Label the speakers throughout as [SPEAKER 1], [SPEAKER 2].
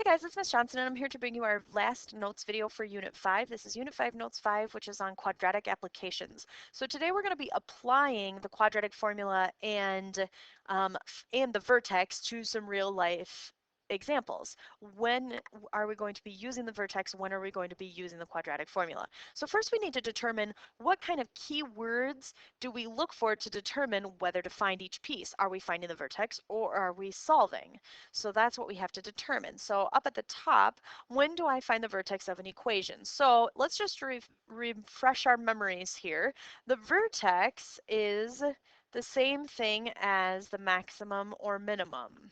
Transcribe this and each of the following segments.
[SPEAKER 1] Hey guys, it's Miss Johnson and I'm here to bring you our last notes video for Unit 5. This is Unit 5 Notes 5, which is on quadratic applications. So today we're going to be applying the quadratic formula and the vertex to some real life examples. When are we going to be using the vertex? When are we going to be using the quadratic formula? So first we need to determine what kind of keywords do we look for to determine whether to find each piece. Are we finding the vertex or are we solving? So that's what we have to determine. So up at the top, when do I find the vertex of an equation? So let's just refresh our memories here. The vertex is the same thing as the maximum or minimum,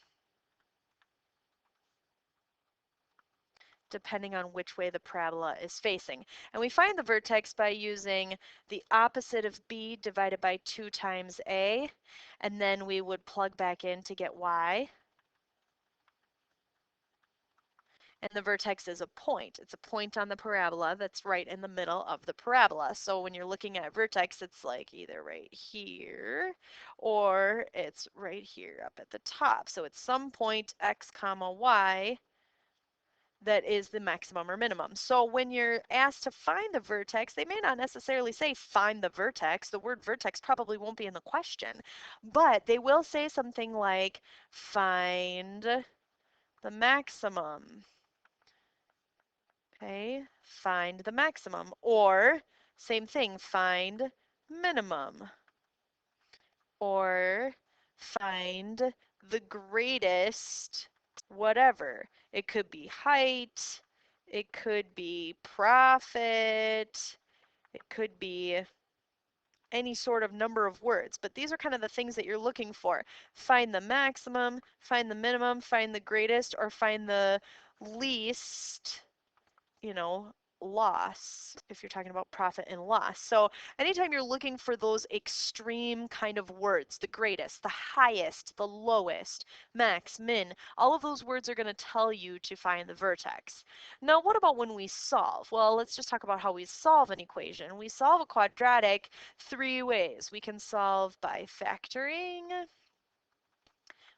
[SPEAKER 1] depending on which way the parabola is facing. And we find the vertex by using the opposite of b divided by 2 times a, and then we would plug back in to get y. And the vertex is a point. It's a point on the parabola that's right in the middle of the parabola. So when you're looking at vertex, it's like either right here or it's right here up at the top. So it's some point x comma y that is the maximum or minimum. So when you're asked to find the vertex, they may not necessarily say find the vertex. The word vertex probably won't be in the question, but they will say something like find the maximum. Okay, find the maximum, or same thing, find minimum, or find the greatest whatever. It could be height, it could be profit, it could be any sort of number of words, but these are kind of the things that you're looking for. Find the maximum, find the minimum, find the greatest, or find the least, you know, loss if you're talking about profit and loss. So anytime you're looking for those extreme kind of words, the greatest, the highest, the lowest, max, min, all of those words are going to tell you to find the vertex. Now, what about when we solve? Well, let's just talk about how we solve an equation. We solve a quadratic 3 ways. We can solve by factoring,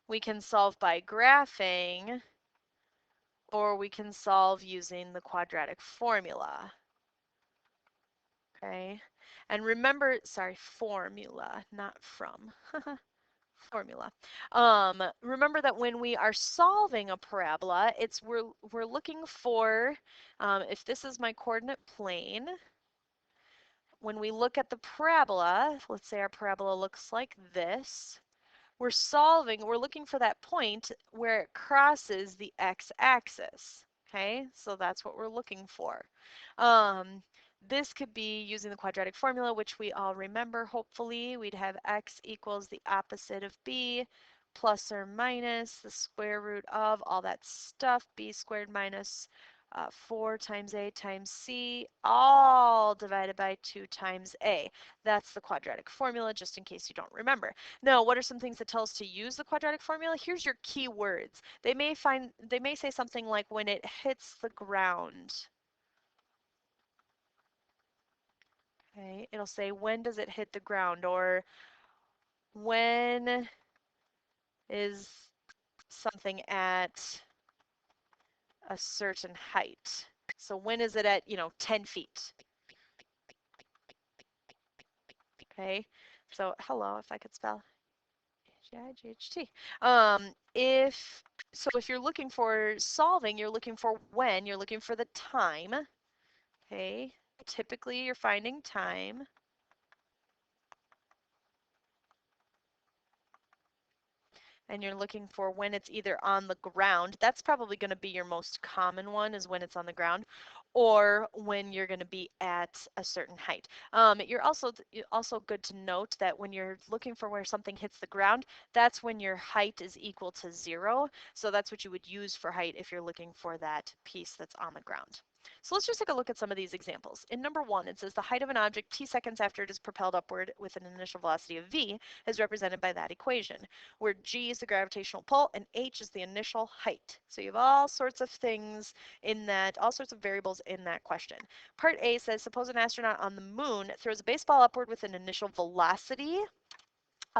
[SPEAKER 1] we can solve by graphing, or we can solve using the quadratic formula. Okay, and remember, sorry, formula, not from. Formula. Remember that when we are solving a parabola, we're looking for, if this is my coordinate plane, when we look at the parabola, let's say our parabola looks like this, we're looking for that point where it crosses the x-axis. Okay, so that's what we're looking for. This could be using the quadratic formula, which we all remember, hopefully. We'd have x equals the opposite of b plus or minus the square root of all that stuff, b squared minus 4 times a times c, all divided by 2 times a. That's the quadratic formula, just in case you don't remember. Now, what are some things that tell us to use the quadratic formula? Here's your key words. They may say something like when it hits the ground. Okay, it'll say when does it hit the ground, or when is something at a certain height. So when is it at, 10 feet? Okay, so hello, if I could spell. G-I-G-H-T. If you're looking for solving, you're looking for when, you're looking for the time. Okay, typically you're finding time. And you're looking for when it's either on the ground. That's probably going to be your most common one, is when it's on the ground, or when you're going to be at a certain height. You're also good to note that when you're looking for where something hits the ground, that's when your height is equal to 0. So that's what you would use for height if you're looking for that piece that's on the ground. So let's just take a look at some of these examples. In number 1, it says the height of an object t seconds after it is propelled upward with an initial velocity of v is represented by that equation, where g is the gravitational pull and h is the initial height. So you have all sorts of things in that, all sorts of variables in that question. Part A says, suppose an astronaut on the moon throws a baseball upward with an initial velocity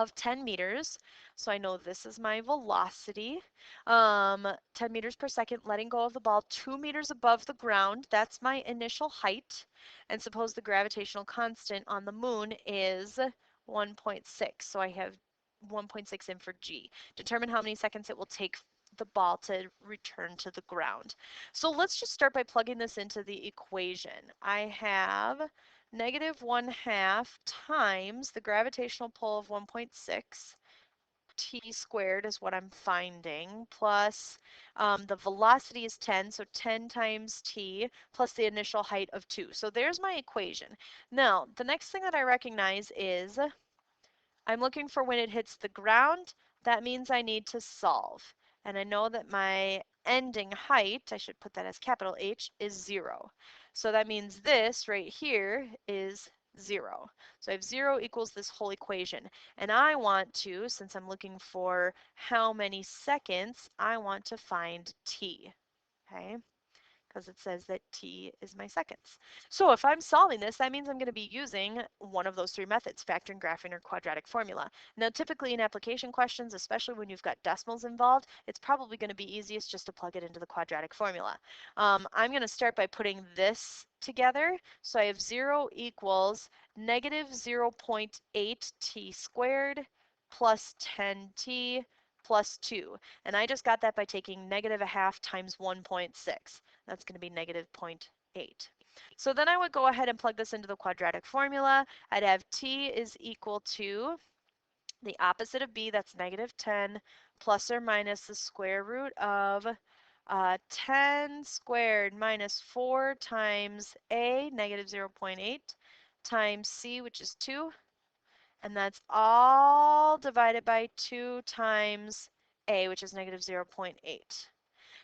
[SPEAKER 1] of 10 meters. So I know this is my velocity. 10 meters per second, letting go of the ball 2 meters above the ground. That's my initial height. And suppose the gravitational constant on the moon is 1.6. So I have 1.6 in for G. Determine how many seconds it will take the ball to return to the ground. So let's just start by plugging this into the equation. I have negative 1/2 times the gravitational pull of 1.6 t squared is what I'm finding, plus the velocity is 10, so 10 times t plus the initial height of 2. So there's my equation. Now, the next thing that I recognize is I'm looking for when it hits the ground. That means I need to solve. And I know that my ending height, I should put that as capital H, is 0. So that means this right here is 0. So I have 0 equals this whole equation. And I want to, since I'm looking for how many seconds, I want to find t. Okay? Because it says that t is my seconds. So if I'm solving this, that means I'm going to be using one of those three methods, factoring, graphing, or quadratic formula. Now, typically in application questions, especially when you've got decimals involved, it's probably going to be easiest just to plug it into the quadratic formula. I'm going to start by putting this together. So I have 0 equals negative 0.8 t squared plus 10t plus 2. And I just got that by taking negative 1/2 times 1.6. That's going to be negative 0.8. So then I would go ahead and plug this into the quadratic formula. I'd have t is equal to the opposite of b, that's negative 10, plus or minus the square root of 10 squared minus 4 times a, negative 0.8, times c, which is 2, and that's all divided by 2 times a, which is negative 0.8.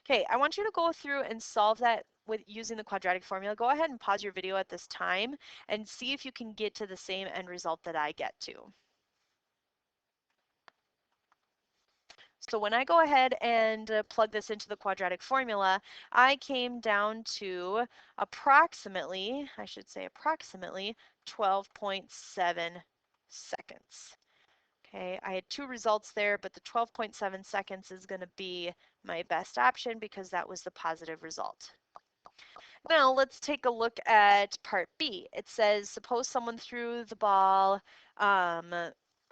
[SPEAKER 1] Okay, I want you to go through and solve that with using the quadratic formula. Go ahead and pause your video at this time and see if you can get to the same end result that I get to. So when I go ahead and plug this into the quadratic formula, I came down to approximately, I should say approximately 12.7 seconds. Okay, I had two results there, but the 12.7 seconds is going to be my best option because that was the positive result. Now let's take a look at part B. It says, suppose someone threw the ball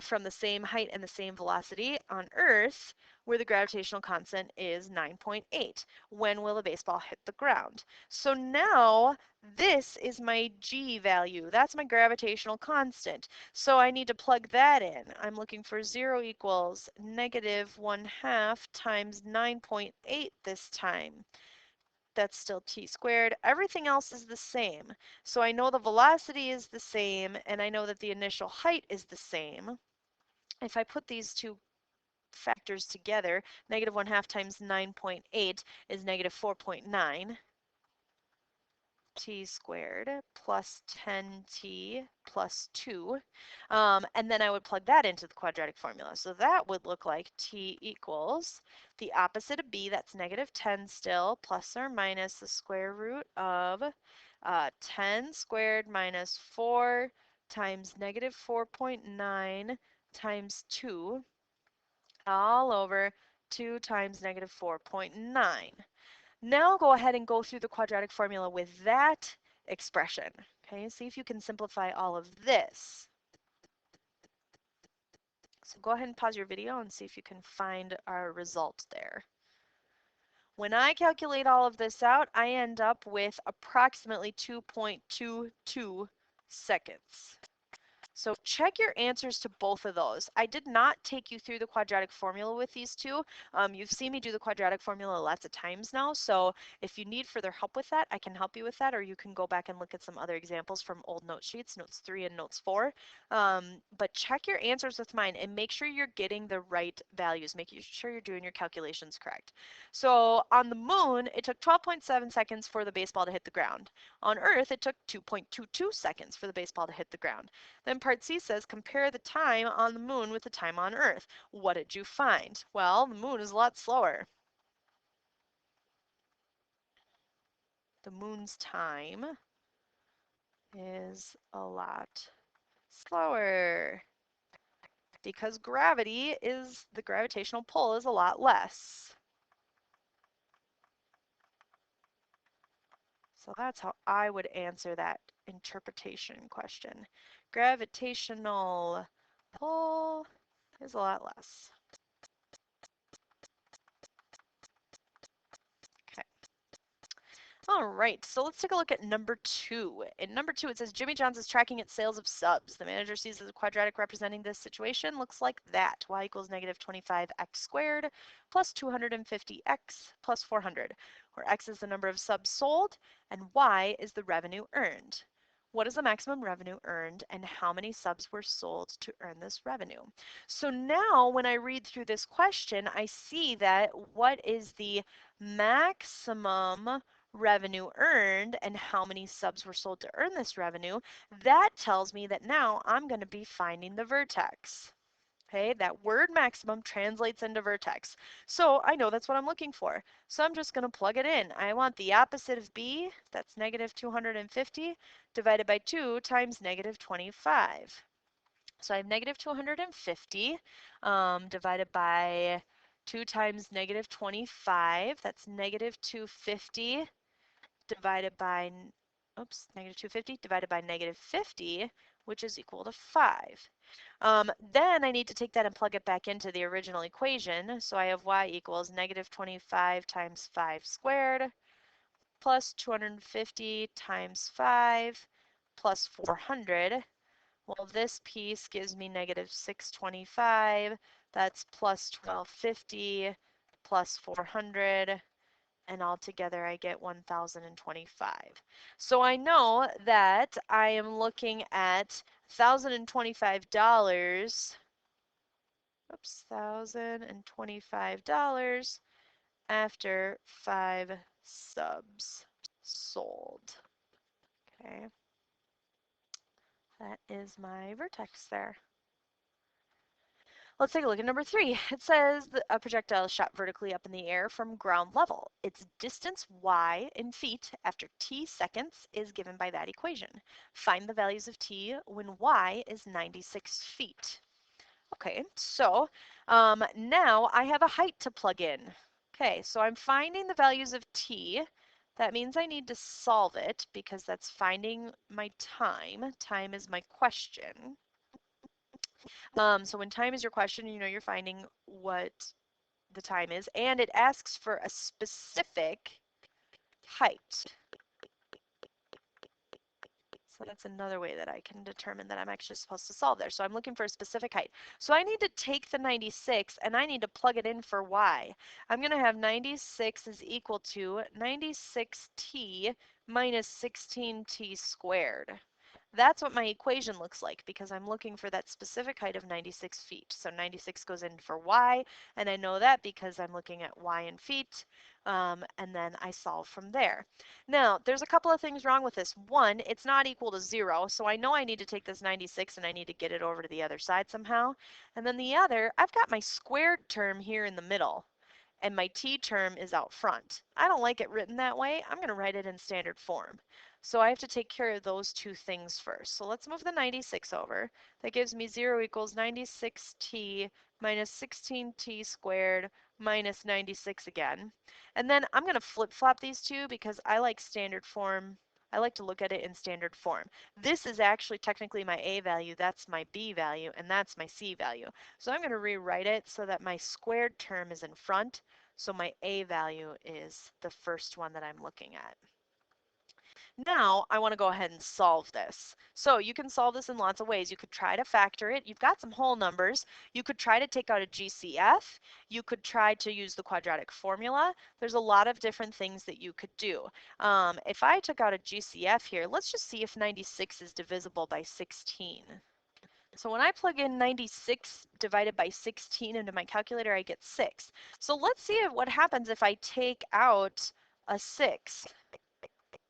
[SPEAKER 1] from the same height and the same velocity on Earth, where the gravitational constant is 9.8. When will a baseball hit the ground? So now this is my G value. That's my gravitational constant. So I need to plug that in. I'm looking for 0 equals negative 1/2 times 9.8 this time. That's still t squared. Everything else is the same. So I know the velocity is the same, and I know that the initial height is the same. If I put these two factors together, negative 1/2 times 9.8 is negative 4.9 t squared plus 10t plus 2. And then I would plug that into the quadratic formula. So that would look like t equals the opposite of b, that's negative 10 still, plus or minus the square root of 10 squared minus 4 times negative 4.9 times 2 all over 2 times negative 4.9. Now go ahead and go through the quadratic formula with that expression. Okay, see if you can simplify all of this. So go ahead and pause your video and see if you can find our result there. When I calculate all of this out, I end up with approximately 2.22 seconds. So check your answers to both of those. I did not take you through the quadratic formula with these two. You've seen me do the quadratic formula lots of times now, so if you need further help with that, I can help you with that, or you can go back and look at some other examples from old note sheets, notes 3 and notes 4. But check your answers with mine and make sure you're getting the right values, making sure you're doing your calculations correct. So on the moon, it took 12.7 seconds for the baseball to hit the ground. On Earth, it took 2.22 seconds for the baseball to hit the ground. Then part C says, compare the time on the moon with the time on Earth. What did you find? Well, the moon is a lot slower. The moon's time is a lot slower. because the gravitational pull is a lot less. So that's how I would answer that interpretation question. Gravitational pull is a lot less. Okay. All right, so let's take a look at number 2. In number 2, it says Jimmy John's is tracking its sales of subs. The manager sees the quadratic representing this situation looks like that. Y equals negative 25x squared plus 250x plus 400, where x is the number of subs sold and y is the revenue earned. What is the maximum revenue earned and how many subs were sold to earn this revenue? So now when I read through this question, I see that what is the maximum revenue earned and how many subs were sold to earn this revenue, that tells me that now I'm going to be finding the vertex. Okay, that word maximum translates into vertex. So I know that's what I'm looking for. So I'm just going to plug it in. I want the opposite of b, that's negative 250, divided by 2 times negative 25. So I have negative 250 divided by 2 times negative 25, that's negative 250 divided by, negative 250 divided by negative 50, which is equal to 5. Then I need to take that and plug it back into the original equation. So I have y equals negative 25 times 5 squared plus 250 times 5 plus 400. Well, this piece gives me negative 625. That's plus 1250 plus 400. And altogether I get 1,025. So I know that I am looking at $1,025, $1,025 after 5 subs sold. Okay, that is my vertex there. Let's take a look at number 3. It says that a projectile is shot vertically up in the air from ground level. Its distance y in feet after t seconds is given by that equation. Find the values of t when y is 96 feet. Okay, so now I have a height to plug in. Okay, so I'm finding the values of t. That means I need to solve it because that's finding my time. Time is my question. So when time is your question, you know you're finding what the time is, and it asks for a specific height. So that's another way that I can determine that I'm actually supposed to solve there. So I'm looking for a specific height. So I need to take the 96 and I need to plug it in for y. I'm going to have 96 is equal to 96t minus 16t squared. That's what my equation looks like because I'm looking for that specific height of 96 feet. So 96 goes in for y, and I know that because I'm looking at y in feet, and then I solve from there. Now, there's a couple of things wrong with this. One, it's not equal to 0, so I know I need to take this 96 and I need to get it over to the other side somehow. And then the other, I've got my squared term here in the middle and my t term is out front. I don't like it written that way. I'm going to write it in standard form. So I have to take care of those two things first. So let's move the 96 over. That gives me 0 equals 96t minus 16t squared minus 96 again. And then I'm going to flip-flop these two because I like standard form. I like to look at it in standard form. This is actually technically my a value, that's my b value, and that's my c value. So I'm going to rewrite it so that my squared term is in front, so my a value is the first one that I'm looking at. Now I want to go ahead and solve this. So you can solve this in lots of ways. You could try to factor it. You've got some whole numbers. You could try to take out a GCF. You could try to use the quadratic formula. There's a lot of different things that you could do. If I took out a GCF here, let's just see if 96 is divisible by 16. So when I plug in 96 divided by 16 into my calculator, I get 6. So let's see what happens if I take out a 6.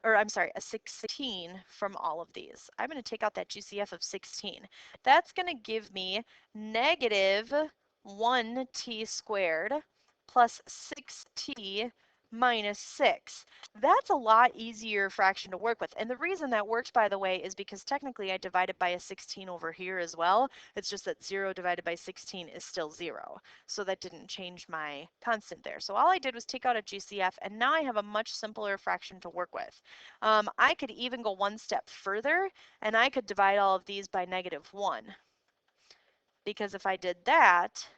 [SPEAKER 1] Or I'm sorry, a 16 from all of these. I'm going to take out that GCF of 16. That's going to give me negative 1t squared plus 6t minus 6. That's a lot easier fraction to work with. And the reason that works, by the way, is because technically I divided by a 16 over here as well. It's just that 0 divided by 16 is still 0. So that didn't change my constant there. So all I did was take out a GCF, and now I have a much simpler fraction to work with. I could even go one step further, and I could divide all of these by -1. Because if I did that,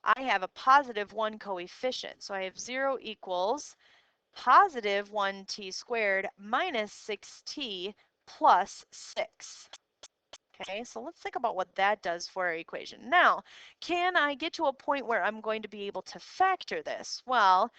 [SPEAKER 1] I have a +1 coefficient. So I have 0 equals positive 1t squared minus 6t plus 6. Okay, so let's think about what that does for our equation. Now, can I get to a point where I'm going to be able to factor this? Well,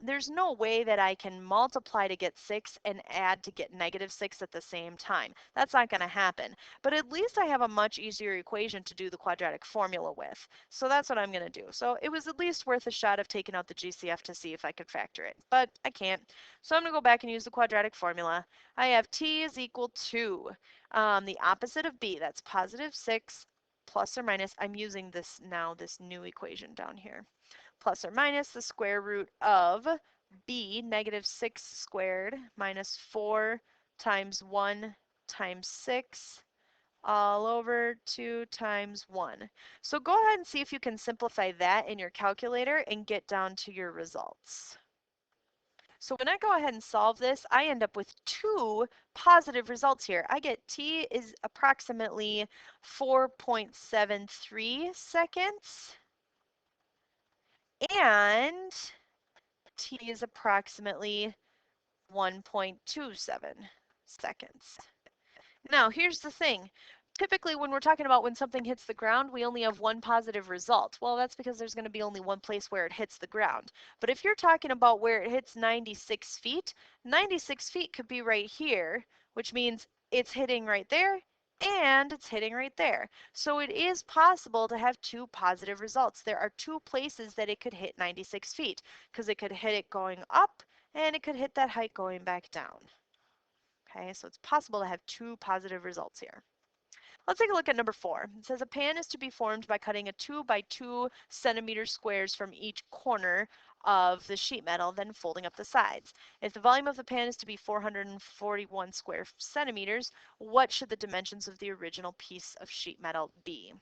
[SPEAKER 1] there's no way that I can multiply to get 6 and add to get -6 at the same time. That's not going to happen. But at least I have a much easier equation to do the quadratic formula with. So that's what I'm going to do. So it was at least worth a shot of taking out the GCF to see if I could factor it. But I can't. So I'm going to go back and use the quadratic formula. I have t is equal to the opposite of b, that's +6 plus or minus, I'm using this now, this new equation down here, plus or minus the square root of b, -6 squared minus 4 times 1 times 6 all over 2 times 1. So go ahead and see if you can simplify that in your calculator and get down to your results. So when I go ahead and solve this, I end up with two positive results here. I get t is approximately 4.73 seconds, and t is approximately 1.27 seconds. Now, here's the thing. Typically, when we're talking about when something hits the ground, we only have one positive result. Well, that's because there's going to be only one place where it hits the ground. But if you're talking about where it hits 96 feet, 96 feet could be right here, which means it's hitting right there and it's hitting right there. So it is possible to have two positive results. There are two places that it could hit 96 feet because it could hit it going up and it could hit that height going back down. Okay, so it's possible to have two positive results here. Let's take a look at number 4. It says a pan is to be formed by cutting a 2 by 2 centimeter squares from each corner of the sheet metal, then folding up the sides. If the volume of the pan is to be 441 square centimeters, what should the dimensions of the original piece of sheet metal be?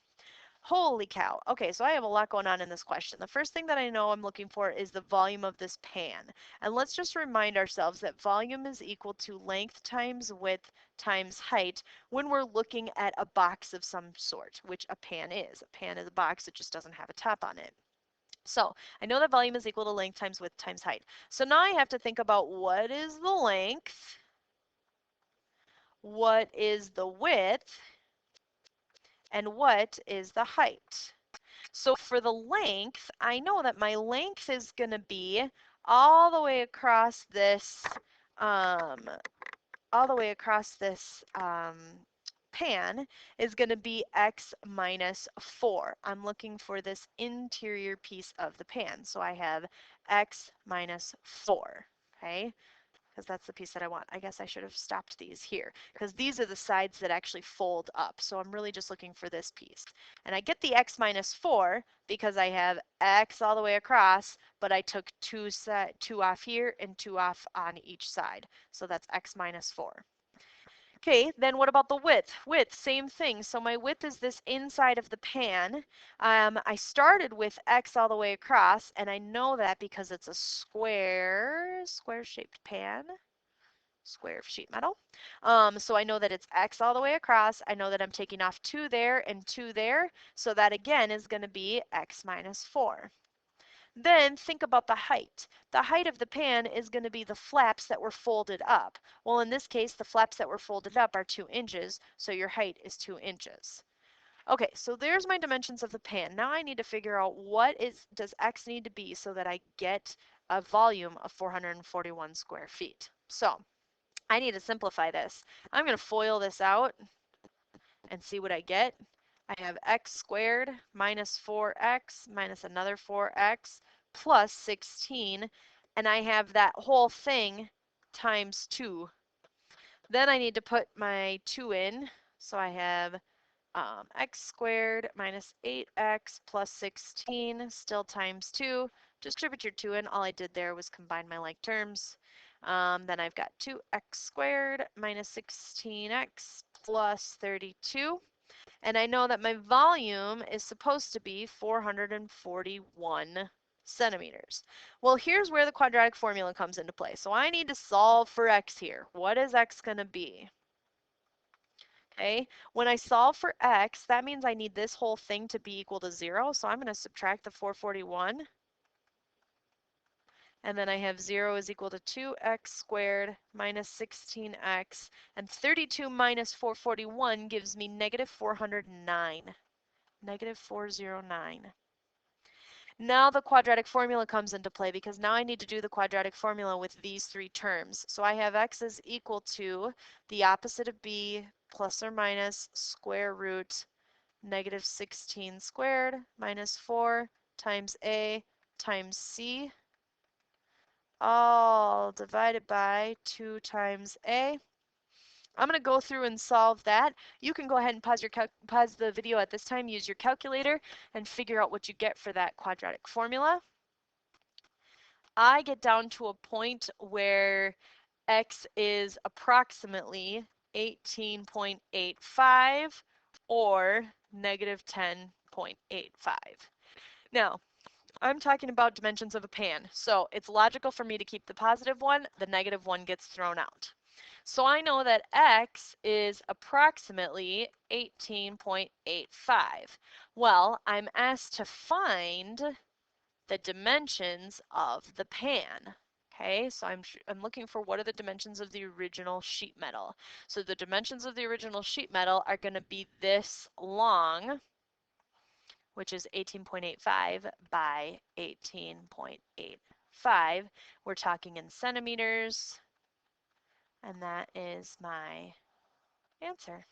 [SPEAKER 1] Holy cow. Okay, so I have a lot going on in this question. The first thing that I know I'm looking for is the volume of this pan. And let's just remind ourselves that volume is equal to length times width times height when we're looking at a box of some sort, which a pan is. A pan is a box, it just doesn't have a top on it. So I know that volume is equal to length times width times height. So now I have to think about what is the length, what is the width, and what is the height. So for the length, I know that my length is going to be all the way across this, um, all the way across this pan is going to be x minus 4. I'm looking for this interior piece of the pan. So I have x minus 4. Okay, because that's the piece that I want. I guess I should have stopped these here because these are the sides that actually fold up. So I'm really just looking for this piece. And I get the x minus 4 because I have x all the way across, but I took two off here and 2 off on each side. So that's x minus 4. Okay, then what about the width? Width, same thing. So my width is this inside of the pan. I started with x all the way across, and I know that because it's a square-shaped pan, square of sheet metal. So I know that it's x all the way across. I know that I'm taking off 2 there and 2 there. So that again is going to be x minus 4. Then think about the height. The height of the pan is going to be the flaps that were folded up. Well, in this case, the flaps that were folded up are 2 inches, so your height is 2 inches. Okay, so there's my dimensions of the pan. Now I need to figure out what does x need to be so that I get a volume of 441 square feet. So I need to simplify this. I'm going to FOIL this out and see what I get. I have x squared minus 4x minus another 4x plus 16, and I have that whole thing times 2. Then I need to put my 2 in, so I have x squared minus 8x plus 16, still times 2. Distribute your 2 in. All I did there was combine my like terms. Then I've got 2x squared minus 16x plus 32. And I know that my volume is supposed to be 441 centimeters. Well, here's where the quadratic formula comes into play. So I need to solve for x here. What is x going to be? Okay, when I solve for x, that means I need this whole thing to be equal to 0. So I'm going to subtract the 441. And then I have 0 is equal to 2x squared minus 16x. And 32 minus 441 gives me negative 409. Negative 409. Now the quadratic formula comes into play because now I need to do the quadratic formula with these three terms. So I have x is equal to the opposite of b plus or minus square root negative 16 squared minus 4 times a times c all divided by 2 times a. I'm going to go through and solve that. You can go ahead and pause the video at this time, use your calculator, and figure out what you get for that quadratic formula. I get down to a point where x is approximately 18.85 or negative 10.85. Now, I'm talking about dimensions of a pan, so it's logical for me to keep the positive one, the negative one gets thrown out. So I know that x is approximately 18.85. Well, I'm asked to find the dimensions of the pan. Okay, so I'm looking for what are the dimensions of the original sheet metal. So the dimensions of the original sheet metal are going to be this long, which is 18.85 by 18.85. We're talking in centimeters, and that is my answer.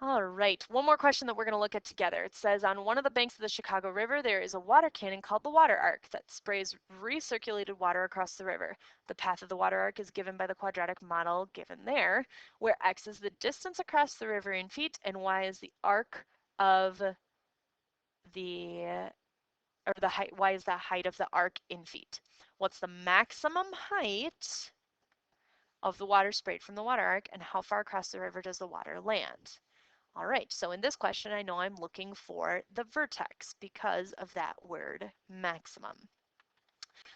[SPEAKER 1] All right, one more question that we're going to look at together. It says, on one of the banks of the Chicago River, there is a water cannon called the water arc that sprays recirculated water across the river. The path of the water arc is given by the quadratic model given there, where x is the distance across the river in feet and y is the arc of the, or the height, y is the height of the arc in feet. What's the maximum height of the water sprayed from the water arc, and how far across the river does the water land? All right, so in this question, I know I'm looking for the vertex because of that word maximum.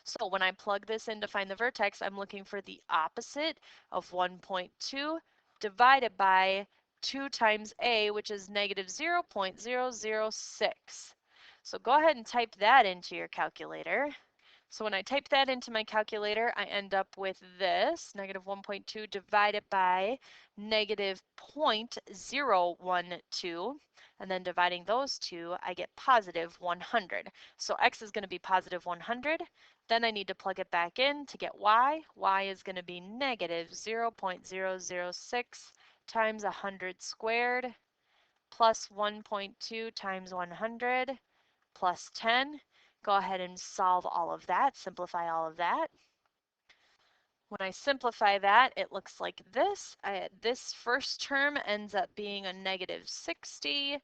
[SPEAKER 1] So when I plug this in to find the vertex, I'm looking for the opposite of 1.2 divided by 2 times a, which is negative 0.006. So go ahead and type that into your calculator. So when I type that into my calculator, I end up with this, negative 1.2 divided by negative 0.012. And then dividing those two, I get positive 100. So x is going to be positive 100. Then I need to plug it back in to get y. Y is going to be negative 0.006 times 100 squared plus 1.2 times 100 plus 10. Go ahead and solve all of that, simplify all of that. When I simplify that, it looks like this. This first term ends up being a negative 60.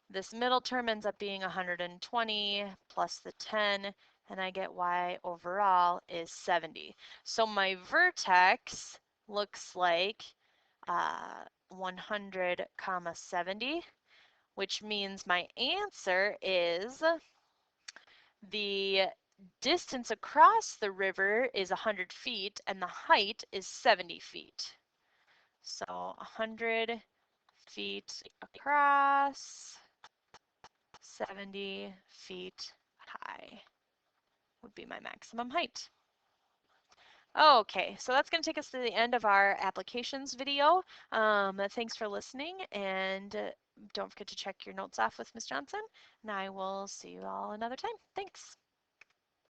[SPEAKER 1] This middle term ends up being 120 plus the 10, and I get y overall is 70. So my vertex looks like 100 comma 70, which means my answer is the distance across the river is 100 feet and the height is 70 feet. So 100 feet across, 70 feet high would be my maximum height. Okay, so that's going to take us to the end of our applications video. Thanks for listening, and don't forget to check your notes off with Ms. Johnson, and I will see you all another time. Thanks.